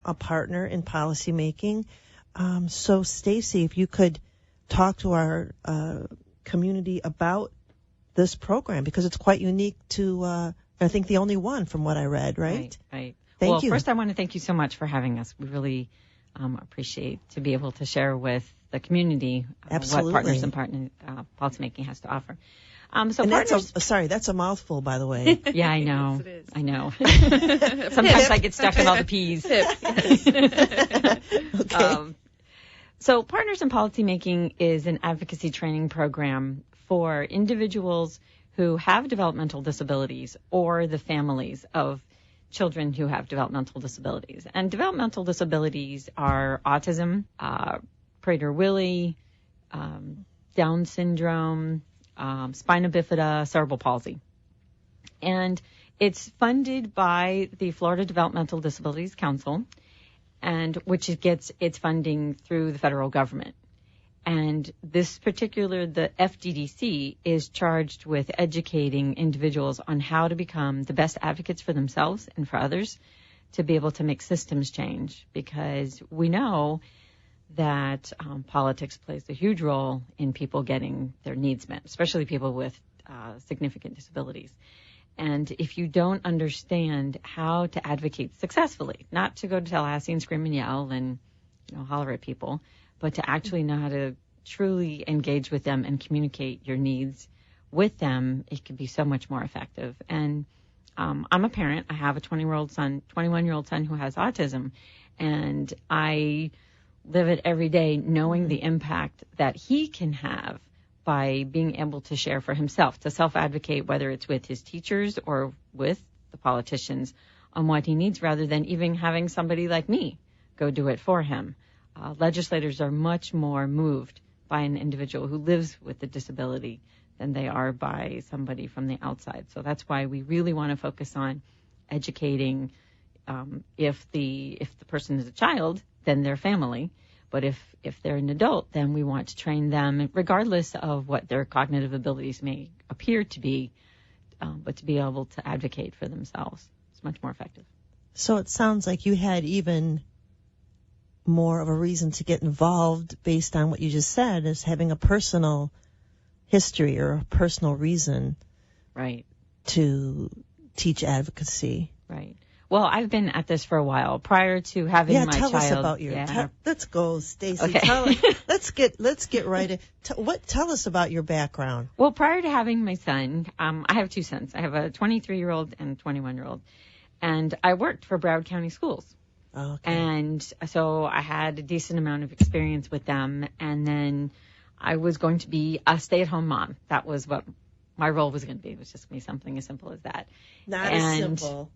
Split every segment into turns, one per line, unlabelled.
a partner in policymaking. So, Stacey, if you could talk to our community about this program, because it's quite unique to, I think, the only one from what I read, right?
Right.
Thank you.
First, I want to thank you so much for having us. We really appreciate to be able to share with the community what Partners in Policymaking has to offer. So
and
partners,
that's a mouthful, by the way.
Yeah, I know.
Yes, it is.
I know. Sometimes I get stuck in all the P's.
Okay.
So Partners in Policymaking is an advocacy training program for individuals who have developmental disabilities or the families of children who have developmental disabilities. And developmental disabilities are autism, Prader-Willi, Down syndrome, spina bifida, cerebral palsy. And it's funded by the Florida Developmental Disabilities Council, and which gets its funding through the federal government. And this particular, the FDDC, is charged with educating individuals on how to become the best advocates for themselves and for others to be able to make systems change, because we know that politics plays a huge role in people getting their needs met, especially people with significant disabilities. And if you don't understand how to advocate successfully, not to go to Tallahassee and scream and yell and holler at people, but to actually know how to truly engage with them and communicate your needs with them, it can be so much more effective. And I'm a parent. I have a 21-year-old son who has autism, and I live it every day knowing the impact that he can have by being able to share for himself, to self-advocate, whether it's with his teachers or with the politicians, on what he needs, rather than even having somebody like me go do it for him. Legislators are much more moved by an individual who lives with a disability than they are by somebody from the outside. So that's why we really want to focus on educating. If the person is a child, then their family. But if they're an adult, then we want to train them, regardless of what their cognitive abilities may appear to be, but to be able to advocate for themselves. It's much more effective.
So it sounds like you had even more of a reason to get involved based on what you just said, as having a personal history or a personal reason,
right,
to teach advocacy.
Right. Well, I've been at this for a while. Prior to having my child.
Tell us about your. Let's go, Stacey.
Okay.
Let's get right in. Tell us about your background.
Well, prior to having my son, I have two sons. I have a 23-year-old and a 21-year-old, and I worked for Broward County Schools.
Okay.
And so I had a decent amount of experience with them, and then I was going to be a stay-at-home mom. That was what my role was going to be. It was just going to be something as simple as that.
Not as simple.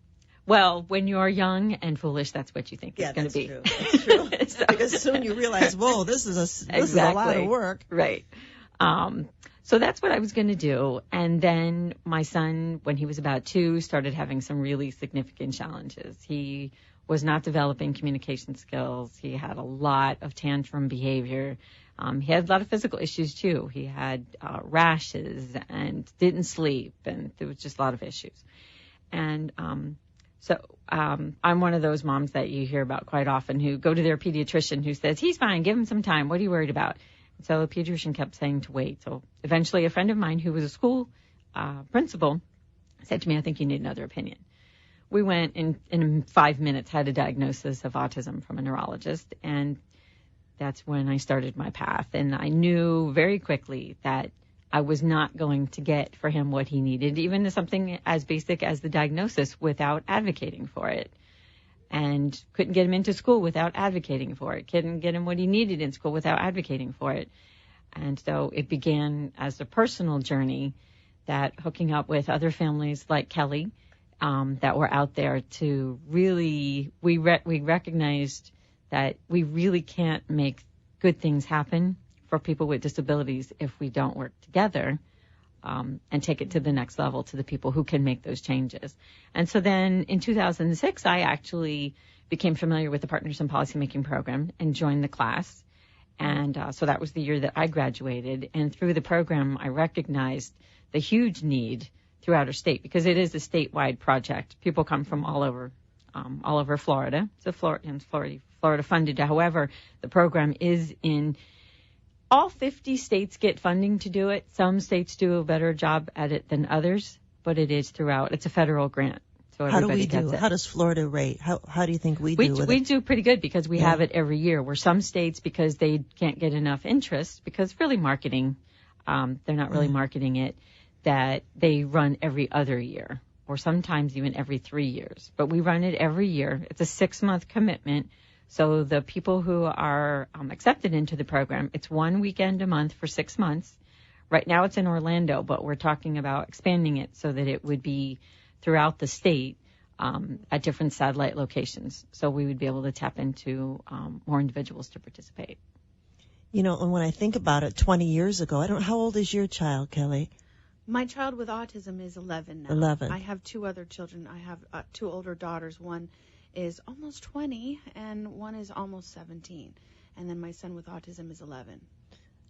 Well, when you're young and foolish, that's what you think it's going to be.
Yeah, that's true. Because soon you realize, whoa, this is a lot of work.
Right. So that's what I was going to do. And then my son, when he was about 2, started having some really significant challenges. He was not developing communication skills. He had a lot of tantrum behavior. He had a lot of physical issues, too. He had rashes and didn't sleep, and there was just a lot of issues. And So I'm one of those moms that you hear about quite often who go to their pediatrician who says, he's fine, give him some time. What are you worried about? So the pediatrician kept saying to wait. So eventually a friend of mine who was a school principal said to me, I think you need another opinion. We went in 5 minutes, had a diagnosis of autism from a neurologist, and that's when I started my path. And I knew very quickly that I was not going to get for him what he needed, even something as basic as the diagnosis, without advocating for it. And couldn't get him into school without advocating for it. Couldn't get him what he needed in school without advocating for it. And so it began as a personal journey, that hooking up with other families like Kelly that were out there to really, we recognized that we really can't make good things happen for people with disabilities if we don't work together and take it to the next level to the people who can make those changes. And so then in 2006, I actually became familiar with the Partners in Policymaking program and joined the class. And so that was the year that I graduated. And through the program, I recognized the huge need throughout our state, because it is a statewide project. People come from all over all over Florida. So Florida funded. However, the program is in all 50 states get funding to do it. Some states do a better job at it than others, but it is throughout. It's a federal grant. So
how do we
gets
do?
it.
How does Florida rate? How do you think we do with it?
We do pretty good because we have it every year. Where some states, because they can't get enough interest, because really marketing, they're not really marketing it, that they run every other year or sometimes even every 3 years. But we run it every year. It's a 6-month commitment. So the people who are accepted into the program, it's 1 weekend a month for 6 months. Right now it's in Orlando, but we're talking about expanding it so that it would be throughout the state at different satellite locations. So we would be able to tap into more individuals to participate.
You know, and when I think about it, 20 years ago, I don't know, how old is your child, Kelly?
My child with autism is 11 now.
11.
I have 2 other children. I have 2 older daughters. One is almost 20 and one is almost 17. And then my son with autism is 11.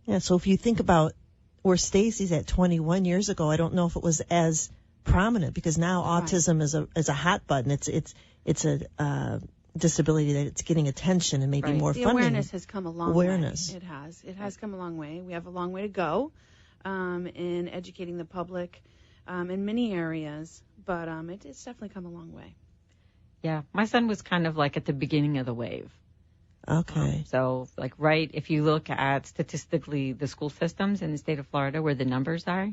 Yeah, so if you think about where Stacey's at 21 years ago, I don't know if it was as prominent, because now autism is a hot button. It's a disability that it's getting attention and maybe more funding.
The awareness has come a long way. It has come a long way. We have a long way to go in educating the public in many areas, but it's definitely come a long way.
Yeah, my son was kind of like at the beginning of the wave.
Okay.
So, like, right, if you look at statistically the school systems in the state of Florida where the numbers are,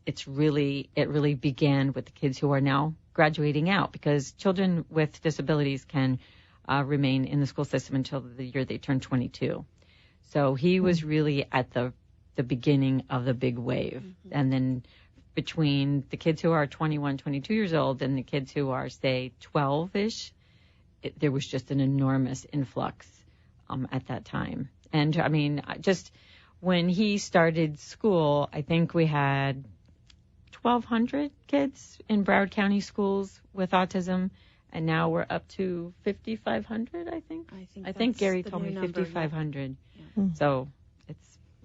it really began with the kids who are now graduating out, because children with disabilities can remain in the school system until the year they turn 22. So he was really at the beginning of the big wave. Mm-hmm. And then between the kids who are 21, 22 years old and the kids who are, say, 12-ish, there was just an enormous influx at that time. And, I mean, just when he started school, I think we had 1,200 kids in Broward County schools with autism, and now we're up to 5,500, I think. I think Gary told me 5,500. Yeah. So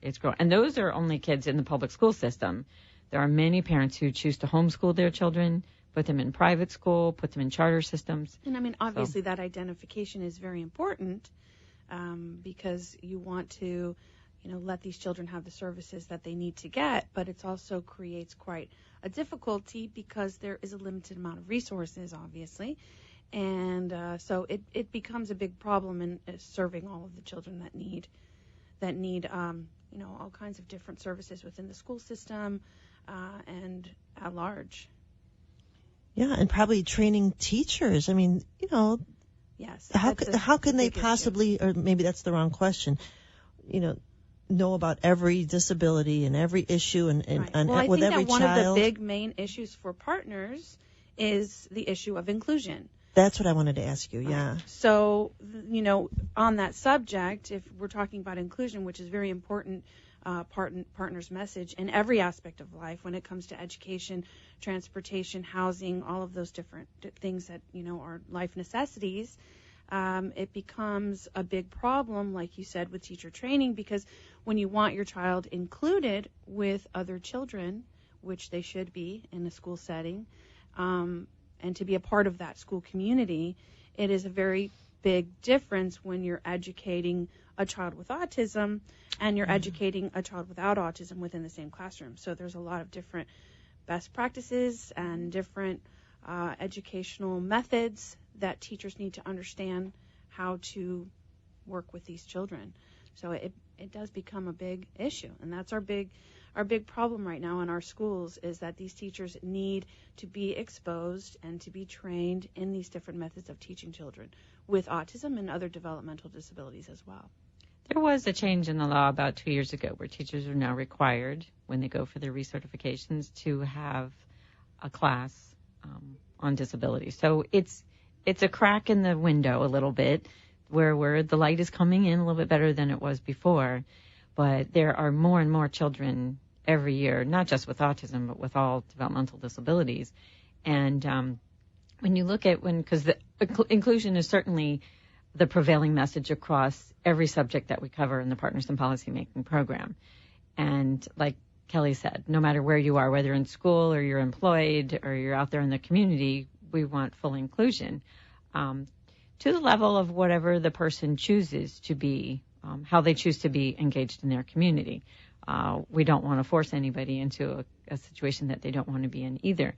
it's growing. And those are only kids in the public school system. There are many parents who choose to homeschool their children, put them in private school, put them in charter systems.
And, I mean, obviously that identification is very important because you want to, let these children have the services that they need to get, but it also creates quite a difficulty because there is a limited amount of resources, obviously. And so it becomes a big problem in serving all of the children that need all kinds of different services within the school system and at large.
Yeah, and probably training teachers. I mean,
yes.
How can they possibly, or maybe that's the wrong question, know about every disability and every issue and
with every child?
Well, I think that
one of the big main issues for partners is the issue of inclusion.
That's what I wanted to ask you, yeah.
So, on that subject, if we're talking about inclusion, which is very important, partner's message in every aspect of life when it comes to education, transportation, housing, all of those different things that, are life necessities, it becomes a big problem, like you said, with teacher training, because when you want your child included with other children, which they should be in a school setting, and to be a part of that school community, it is a very big difference when you're educating a child with autism and you're educating a child without autism within the same classroom. So there's a lot of different best practices and different educational methods that teachers need to understand how to work with these children. So it does become a big issue, and that's our big problem right now in our schools, is that these teachers need to be exposed and to be trained in these different methods of teaching children with autism and other developmental disabilities as well.
There was a change in the law about 2 years ago where teachers are now required, when they go for their recertifications, to have a class on disability. So it's a crack in the window a little bit, where the light is coming in a little bit better than it was before. But there are more and more children every year, not just with autism, but with all developmental disabilities. And when you look at because the inclusion is certainly the prevailing message across every subject that we cover in the Partners in Policymaking program. And like Kelly said, no matter where you are, whether in school or you're employed or you're out there in the community, we want full inclusion. to the level of whatever the person chooses to be, how they choose to be engaged in their community. We don't want to force anybody into a situation that they don't want to be in either.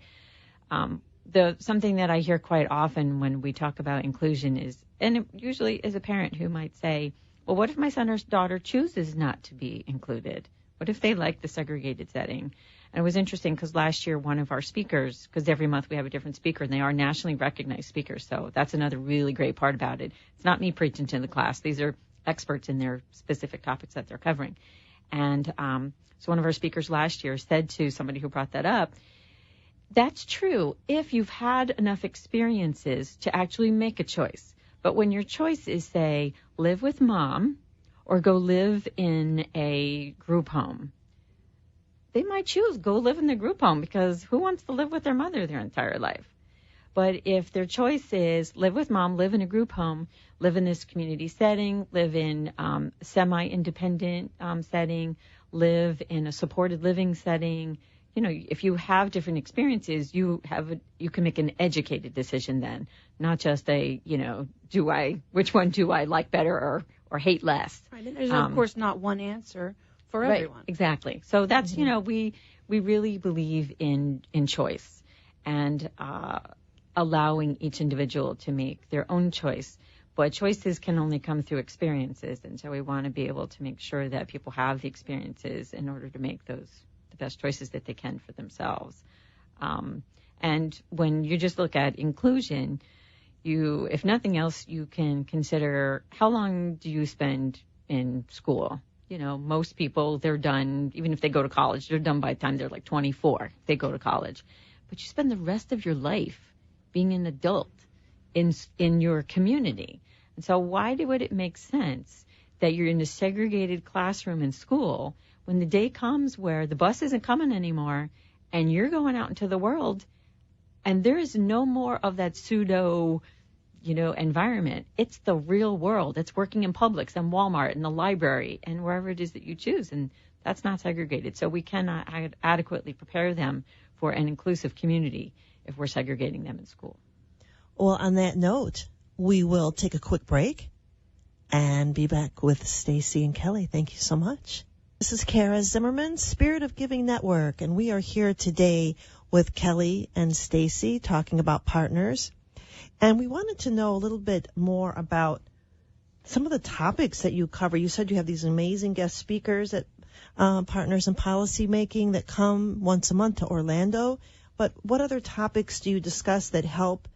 Something that I hear quite often when we talk about inclusion is, and it usually is a parent who might say, well, what if my son or daughter chooses not to be included? What if they like the segregated setting? And it was interesting because last year one of our speakers, because every month we have a different speaker, and they are nationally recognized speakers, so that's another really great part about it. It's not me preaching to the class. These are experts in their specific topics that they're covering. And so one of our speakers last year said to somebody who brought that up, that's true if you've had enough experiences to actually make a choice. But when your choice is, say, live with mom or go live in a group home, they might choose go live in the group home because who wants to live with their mother their entire life? But if their choice is live with mom, live in a group home, live in this community setting, live in semi-independent setting, live in a supported living setting, if you have different experiences, you can make an educated decision then, not just which one do I like better or hate less.
Right, and there's of course not one answer for everyone.
Exactly. So that's, we really believe in choice and allowing each individual to make their own choice. But choices can only come through experiences, and so we want to be able to make sure that people have the experiences in order to make the best choices that they can for themselves. And when you just look at inclusion, if nothing else, you can consider how long do you spend in school? Most people, they're done, even if they go to college, they're done by the time they're like 24, they go to college. But you spend the rest of your life being an adult in your community. And so why would it make sense that you're in a segregated classroom in school when the day comes where the bus isn't coming anymore and you're going out into the world and there is no more of that pseudo, environment? It's the real world. It's working in Publix and Walmart and the library and wherever it is that you choose. And that's not segregated. So we cannot adequately prepare them for an inclusive community if we're segregating them in school.
Well, on that note, we will take a quick break and be back with Stacey and Kelly. Thank you so much. This is Kara Zimmerman, Spirit of Giving Network, and we are here today with Kelly and Stacey talking about partners. And we wanted to know a little bit more about some of the topics that you cover. You said you have these amazing guest speakers at Partners in Policymaking that come once a month to Orlando. But what other topics do you discuss that help?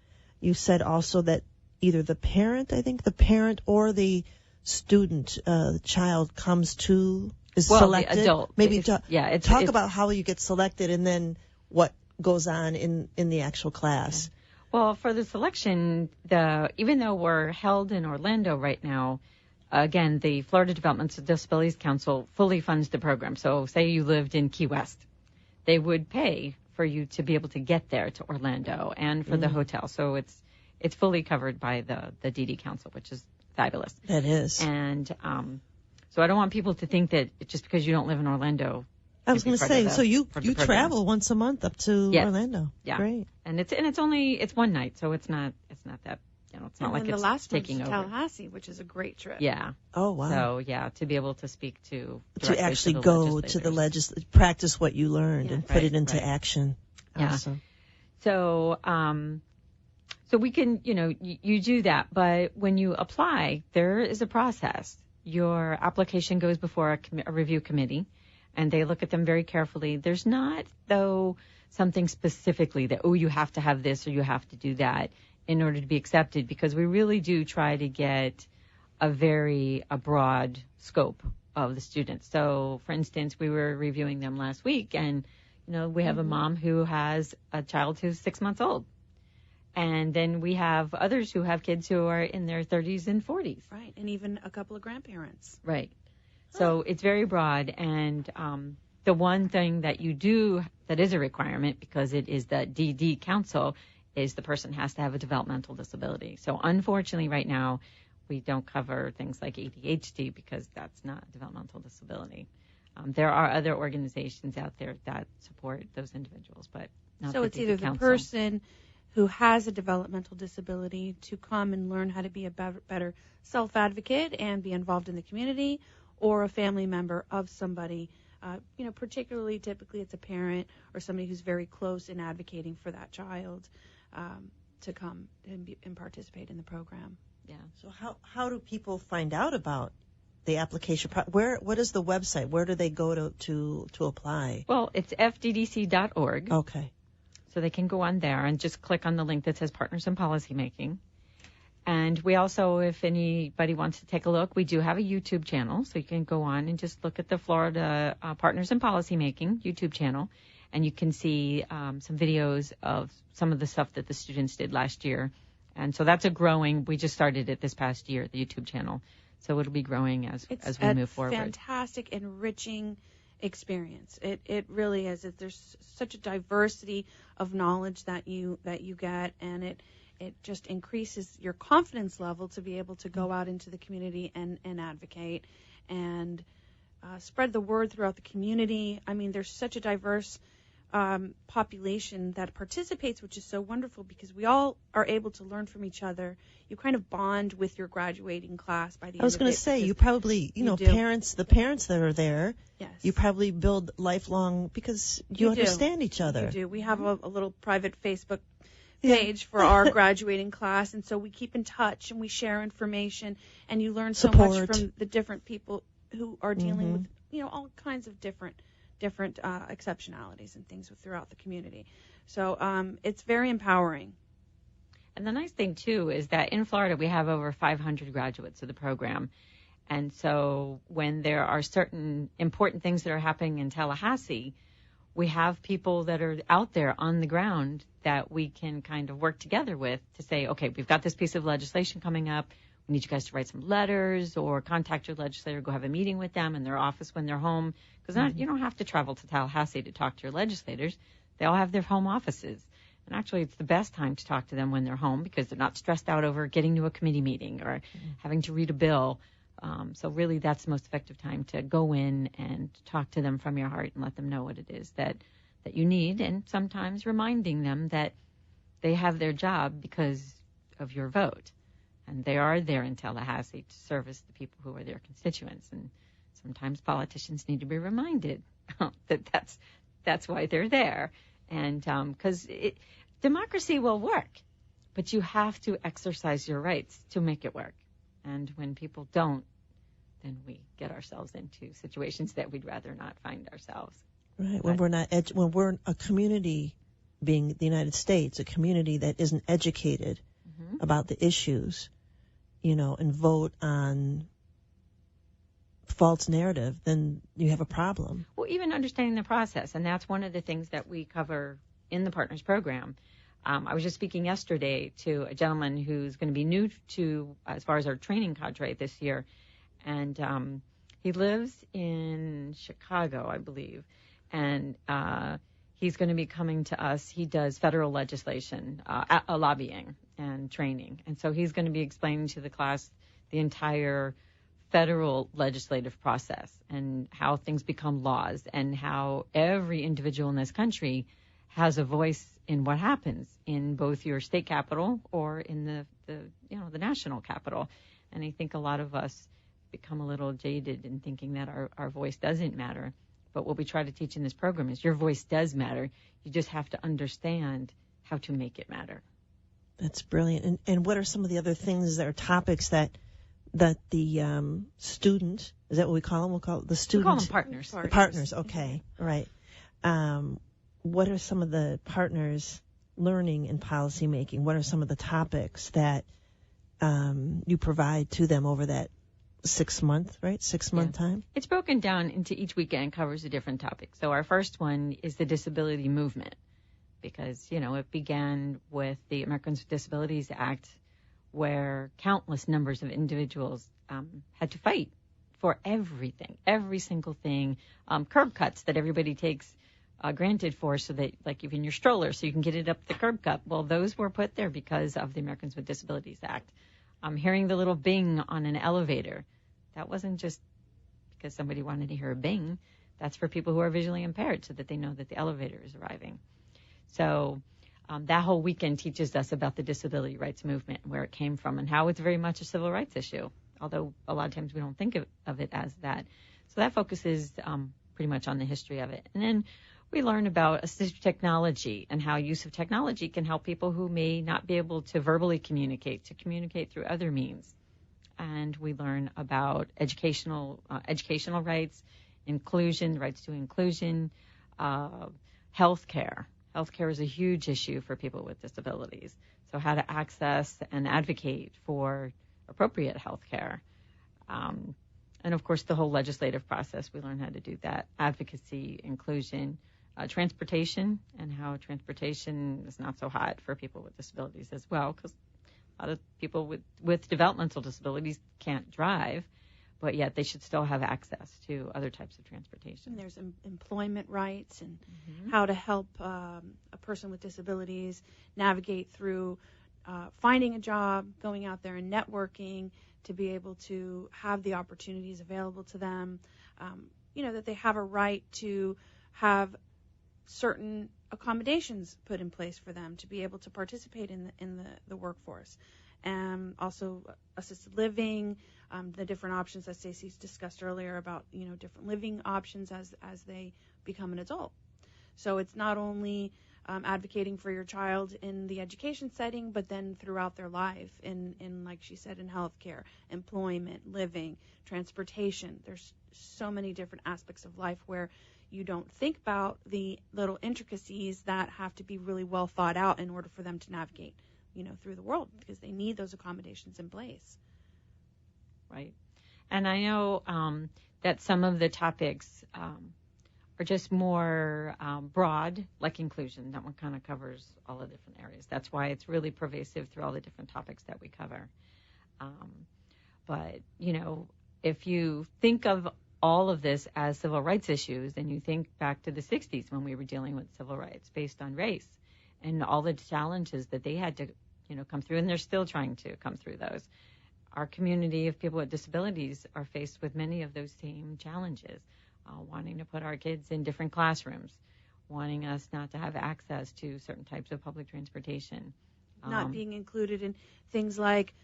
You said also that either the parent or the student, the child comes to, is selected.
The adult.
Maybe talk about how you get selected and then what goes on in the actual class.
Yeah. Well, for the selection, even though we're held in Orlando right now, again, the Florida Developmental Disabilities Council fully funds the program. So say you lived in Key West, they would pay for you to be able to get there to Orlando and for the hotel. So it's fully covered by the DD Council, which is fabulous.
That is.
And so I don't want people to think that just because you don't live in Orlando.
I was going to say, so you travel once a month up to Orlando.
Yeah.
Great.
And it's one night, so it's not that, it's not like it's
last
taking
month's
over.
Tallahassee, which is a great trip.
Yeah.
Oh, wow.
So, to be able to speak to
actually go to the practice what you learned and put it into action.
Yeah.
Awesome.
So, so we can, you do that, but when you apply, there is a process. Your application goes before a review committee, and they look at them very carefully. There's not, though, something specifically that, you have to have this or you have to do that in order to be accepted, because we really do try to get a broad scope of the students. So, for instance, we were reviewing them last week, and, we have a mom who has a child who's 6 months old. And then we have others who have kids who are in their 30s and 40s.
Right, and even a couple of grandparents.
Right. So it's very broad, and the one thing that you do that is a requirement, because it is the DD Council, is the person has to have a developmental disability. So unfortunately right now we don't cover things like ADHD because that's not a developmental disability. There are other organizations out there that support those individuals, but not
so
the
it's
DD
either
Council.
the person who has a developmental disability to come and learn how to be a better self-advocate and be involved in the community, or a family member of somebody, particularly typically it's a parent or somebody who's very close in advocating for that child, to come and participate in the program.
Yeah.
So how do people find out about the application? What is the website? Where do they go to apply?
Well, it's fddc.org.
Okay.
So they can go on there and just click on the link that says Partners in Policymaking. And we also, if anybody wants to take a look, we do have a YouTube channel. So you can go on and just look at the Florida Partners in Policymaking YouTube channel. And you can see some videos of some of the stuff that the students did last year. And so that's we just started it this past year, the YouTube channel. So it'll be growing as we move forward.
It's a fantastic, enriching experience. It really is. There's such a diversity of knowledge that you get, and it just increases your confidence level to be able to go out into the community and advocate and spread the word throughout the community. I mean, there's such a diverse population that participates, which is so wonderful because we all are able to learn from each other. You kind of bond with your graduating class by the end of it.
I was going to say, you probably, the parents that are there,
yes,
you probably build lifelong, because you understand each other.
You do. We have a little private Facebook page for our graduating class, and so we keep in touch and we share information, and you learn so much from the different people who are dealing with, all kinds of different exceptionalities and things throughout the community. So it's very empowering.
And the nice thing, too, is that in Florida we have over 500 graduates of the program. And so when there are certain important things that are happening in Tallahassee, we have people that are out there on the ground that we can kind of work together with to say, okay, we've got this piece of legislation coming up. We need you guys to write some letters or contact your legislator, go have a meeting with them in their office when they're home. Because you don't have to travel to Tallahassee to talk to your legislators. They all have their home offices. And actually, it's the best time to talk to them when they're home because they're not stressed out over getting to a committee meeting or having to read a bill. So really, that's the most effective time to go in and talk to them from your heart and let them know what it is that you need, and sometimes reminding them that they have their job because of your vote. And they are there in Tallahassee to service the people who are their constituents. And sometimes politicians need to be reminded that that's why they're there. And because democracy will work, but you have to exercise your rights to make it work. And when people don't, then we get ourselves into situations that we'd rather not find ourselves.
Right. When we're a community, being the United States, a community that isn't educated about the issues, and vote on false narrative, then you have a problem.
Well, even understanding the process, and that's one of the things that we cover in the Partners program. I was just speaking yesterday to a gentleman who's going to be new to, as far as our training cadre this year, and he lives in Chicago, I believe, and he's going to be coming to us. He does federal legislation, lobbying and training, and so he's going to be explaining to the class the entire federal legislative process and how things become laws and how every individual in this country has a voice in what happens in both your state capital or in the national capital. And I think a lot of us become a little jaded in thinking that our voice doesn't matter. But what we try to teach in this program is your voice does matter. You just have to understand how to make it matter.
That's brilliant. And what are some of the other things that are topics that the student, is that what we call them? We'll call it the student.
We call them partners.
The partners, okay. Right. What are some of the partners learning in policymaking? What are some of the topics that you provide to them over that 6 month time?
It's broken down into each weekend, covers a different topic. So our first one is the disability movement, because, it began with the Americans with Disabilities Act, where countless numbers of individuals had to fight for everything, every single thing, curb cuts that everybody takes granted for, so that, like, even your stroller, so you can get it up the curb cut. Well, those were put there because of the Americans with Disabilities Act. Hearing the little bing on an elevator, that wasn't just because somebody wanted to hear a bing. That's for people who are visually impaired, so that they know that the elevator is arriving. So That whole weekend teaches us about the disability rights movement and where it came from and how it's very much a civil rights issue, although a lot of times we don't think of it as that. So that focuses pretty much on the history of it. And then we learn about assistive technology and how use of technology can help people who may not be able to verbally communicate, to communicate through other means. And we learn about educational rights, inclusion, rights to inclusion, health care. Health care is a huge issue for people with disabilities. So how to access and advocate for appropriate health care. And, of course, the whole legislative process. We learn how to do that. Advocacy, inclusion, transportation, and how transportation is not so hot for people with disabilities as well, because a lot of people with developmental disabilities can't drive, but yet they should still have access to other types of transportation.
And there's employment rights and how to help a person with disabilities navigate through finding a job, going out there and networking to be able to have the opportunities available to them, that they have a right to have certain accommodations put in place for them to be able to participate in the workforce. And also assisted living, the different options that Stacey's discussed earlier about, different living options as they become an adult. So it's not only advocating for your child in the education setting, but then throughout their life in like she said, in healthcare, employment, living, transportation. There's so many different aspects of life where you don't think about the little intricacies that have to be really well thought out in order for them to navigate, through the world, because they need those accommodations in place.
Right. And I know that some of the topics are just more broad, like inclusion. That one kind of covers all the different areas. That's why it's really pervasive through all the different topics that we cover. But, if you think of all of this as civil rights issues, and you think back to the 60s when we were dealing with civil rights based on race and all the challenges that they had to, come through, and they're still trying to come through those. Our community of people with disabilities are faced with many of those same challenges, wanting to put our kids in different classrooms, wanting us not to have access to certain types of public transportation.
Not being included in things like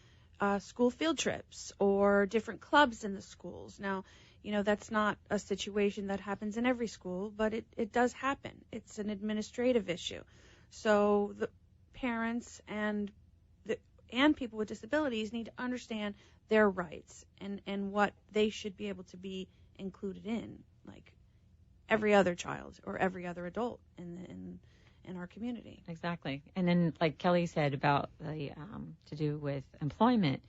school field trips or different clubs in the schools. Now, that's not a situation that happens in every school, but it does happen. It's an administrative issue. So the parents and people with disabilities need to understand their rights and what they should be able to be included in, like every other child or every other adult in our community.
Exactly. And then, like Kelly said about the to do with employment,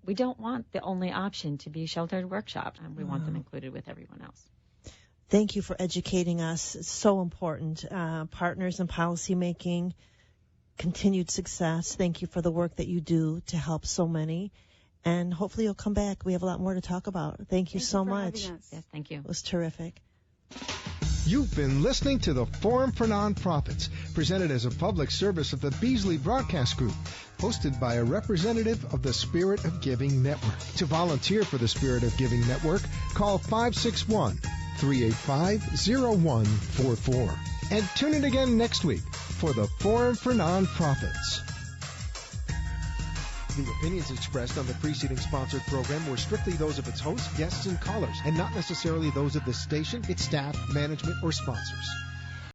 we don't want the only option to be sheltered workshops, and we want them included with everyone else.
Thank you for educating us. It's so important. Partners in policymaking, continued success. Thank you for the work that you do to help so many. And hopefully you'll come back. We have a lot more to talk about. Thank you so much.
Yes, thank you.
It was terrific.
You've been listening to the Forum for Nonprofits, presented as a public service of the Beasley Broadcast Group, hosted by a representative of the Spirit of Giving Network. To volunteer for the Spirit of Giving Network, call 561-385-0144. And tune in again next week for the Forum for Nonprofits. The opinions expressed on the preceding sponsored program were strictly those of its hosts, guests, and callers, and not necessarily those of the station, its staff, management, or sponsors.